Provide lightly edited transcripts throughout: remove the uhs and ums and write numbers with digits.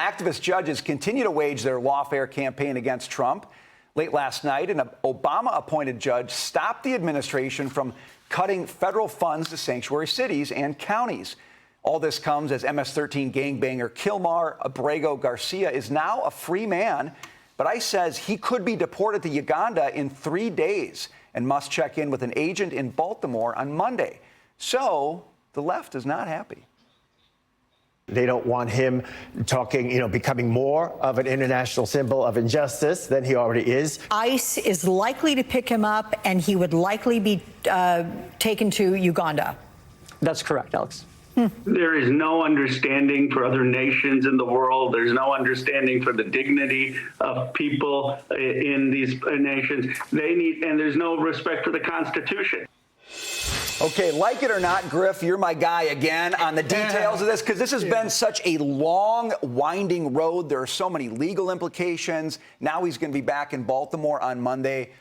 activist judges continue to wage their lawfare campaign against Trump. Late last night, an Obama-appointed judge stopped the administration from cutting federal funds to sanctuary cities and counties. All this comes as MS-13 gangbanger Kilmar Abrego Garcia is now a free man, but ICE says he could be deported to Uganda in 3 days and must check in with an agent in Baltimore on Monday. So the left is not happy. They don't want him talking, becoming more of an international symbol of injustice than he already is. ICE is likely to pick him up, and he would likely be taken to Uganda. That's correct, Alex. There is no understanding for other nations in the world. There's no understanding for the dignity of people in these nations. And there's no respect for the Constitution. Okay, like it or not, Griff, you're my guy again on the details of this, because this has been such a long, winding road. There are so many legal implications. Now he's going to be back in Baltimore on Monday.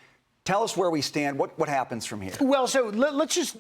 Tell us where we stand. What happens from here? Well, so let's just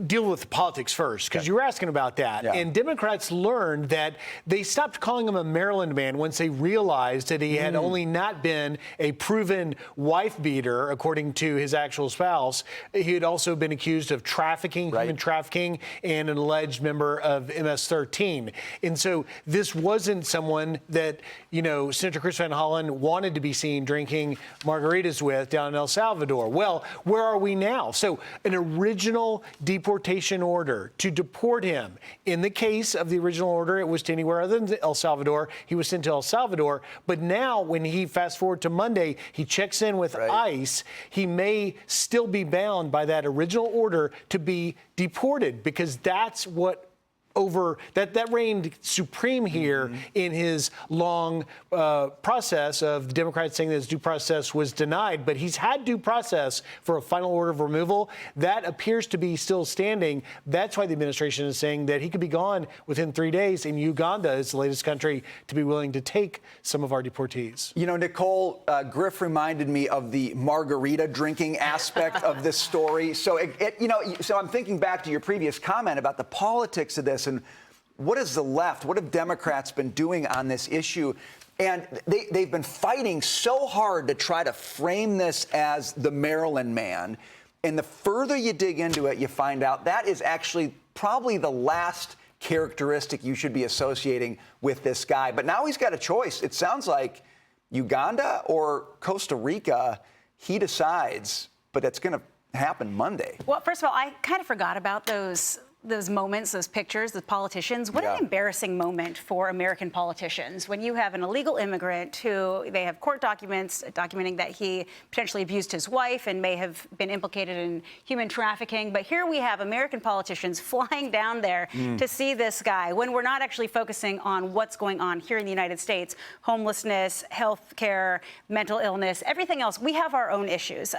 deal with politics first, because you were asking about that. Yeah. And Democrats learned that they stopped calling him a Maryland man once they realized that he had only not been a proven wife beater, according to his actual spouse. He had also been accused of trafficking, human trafficking, and an alleged member of MS-13. And so this wasn't someone that, Senator Chris Van Hollen wanted to be seen drinking margaritas with down in El Salvador. Well, where are we now? So an original deportation order to deport him. In the case of the original order, it was to anywhere other than El Salvador. He was sent to El Salvador. But now when he fast forward to Monday, he checks in with ICE. He may still be bound by that original order to be deported, because that's what that reigned supreme here in his long process of the Democrats saying that his due process was denied. But he's had due process for a final order of removal. That appears to be still standing. That's why the administration is saying that he could be gone within 3 days. And Uganda is the latest country to be willing to take some of our deportees. Nicole, Griff reminded me of the margarita drinking aspect of this story. So, so I'm thinking back to your previous comment about the politics of this. And what is the left, what have Democrats been doing on this issue? And they've been fighting so hard to try to frame this as the Maryland man. And the further you dig into it, you find out that is actually probably the last characteristic you should be associating with this guy. But now he's got a choice. It sounds like Uganda or Costa Rica, he decides, but it's going to happen Monday. Well, first of all, I kind of forgot about those moments, those pictures, the politicians. What an embarrassing moment for American politicians when you have an illegal immigrant who they have court documents documenting that he potentially abused his wife and may have been implicated in human trafficking. But here we have American politicians flying down there to see this guy when we're not actually focusing on what's going on here in the United States. Homelessness, health care, mental illness, everything else. We have our own issues.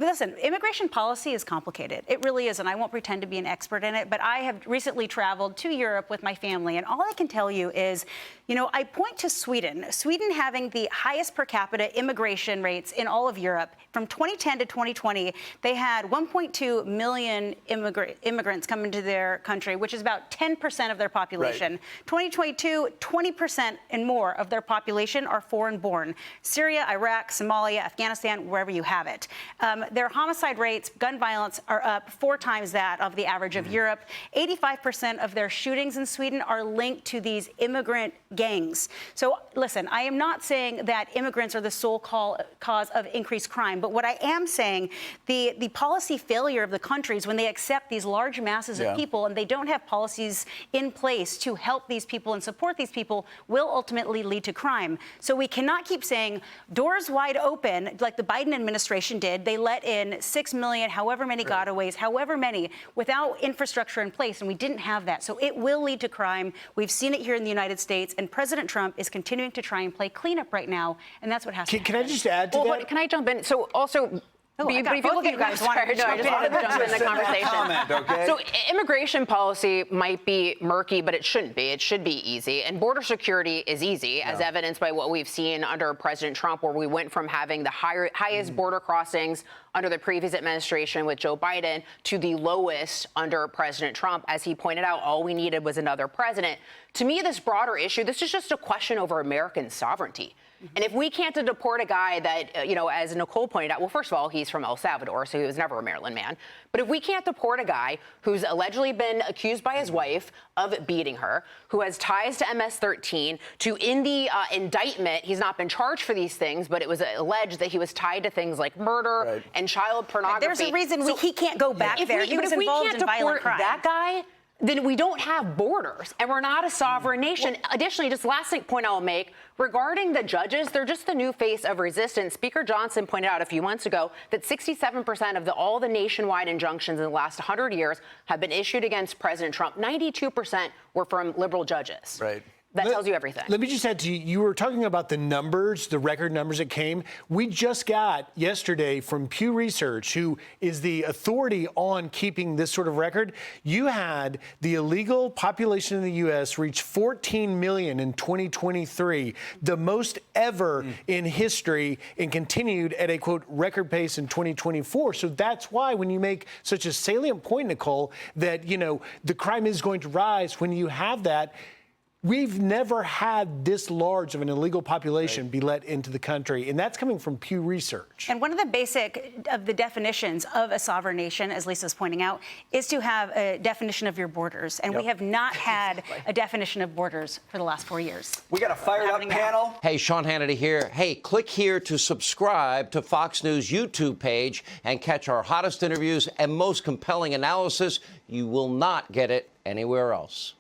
Listen, immigration policy is complicated. It really is, and I won't pretend to be an expert in it, but I have recently traveled to Europe with my family, and all I can tell you is, I point to Sweden. Sweden having the highest per capita immigration rates in all of Europe. From 2010 to 2020, they had 1.2 million immigrants come into their country, which is about 10% of their population. 2022, 20% and more of their population are foreign-born. Syria, Iraq, Somalia, Afghanistan, wherever you have it. Their homicide rates, gun violence, are up 4 times that of the average of Europe. 85% of their shootings in Sweden are linked to these immigrant gangs. So listen, I am not saying that immigrants are the sole cause of increased crime, but what I am saying, the policy failure of the countries when they accept these large masses of people and they don't have policies in place to help these people and support these people will ultimately lead to crime. So we cannot keep saying doors wide open like the Biden administration did. They let in 6 million, however many gotaways, however many, without infrastructure in place, and we didn't have that. So it will lead to crime. We've seen it here in the United States, and President Trump is continuing to try and play cleanup right now, and that's what has to happen. Can I just add to that? Can I jump in? So also, Oh, But if you look at guys want to I just wanted to jump in the conversation. Comment, okay? So immigration policy might be murky, but it shouldn't be. It should be easy. And border security is easy, as evidenced by what we've seen under President Trump, where we went from having the highest border crossings under the previous administration with Joe Biden to the lowest under President Trump. As he pointed out, all we needed was another president. To me, this broader issue, this is just a question over American sovereignty. And if we can't deport a guy that, as Nicole pointed out, well, first of all, he's from El Salvador, so he was never a Maryland man. But if we can't deport a guy who's allegedly been accused by his wife of beating her, who has ties to MS-13, to in the indictment, he's not been charged for these things, but it was alleged that he was tied to things like murder and child pornography. There's a reason he can't go back there. He was involved in violent crime. That guy, then we don't have borders, and we're not a sovereign nation. Additionally, just last point I'll make, regarding the judges, they're just the new face of resistance. Speaker Johnson pointed out a few months ago that 67% of all the nationwide injunctions in the last 100 years have been issued against President Trump. 92% were from liberal judges. Right. That tells you everything. Let me just add to you, you were talking about the numbers, the record numbers that came. We just got yesterday from Pew Research, who is the authority on keeping this sort of record. You had the illegal population in the U.S. reach 14 million in 2023, the most ever in history, and continued at a, quote, record pace in 2024. So that's why when you make such a salient point, Nicole, that, the crime is going to rise when you have that. We've never had this large of an illegal population be let into the country, and that's coming from Pew Research. And one of the basic of the definitions of a sovereign nation, as Lisa's pointing out, is to have a definition of your borders. And we have not had a definition of borders for the last 4 years. We got a fired up panel. Hey, Sean Hannity here. Hey, click here to subscribe to Fox News YouTube page and catch our hottest interviews and most compelling analysis. You will not get it anywhere else.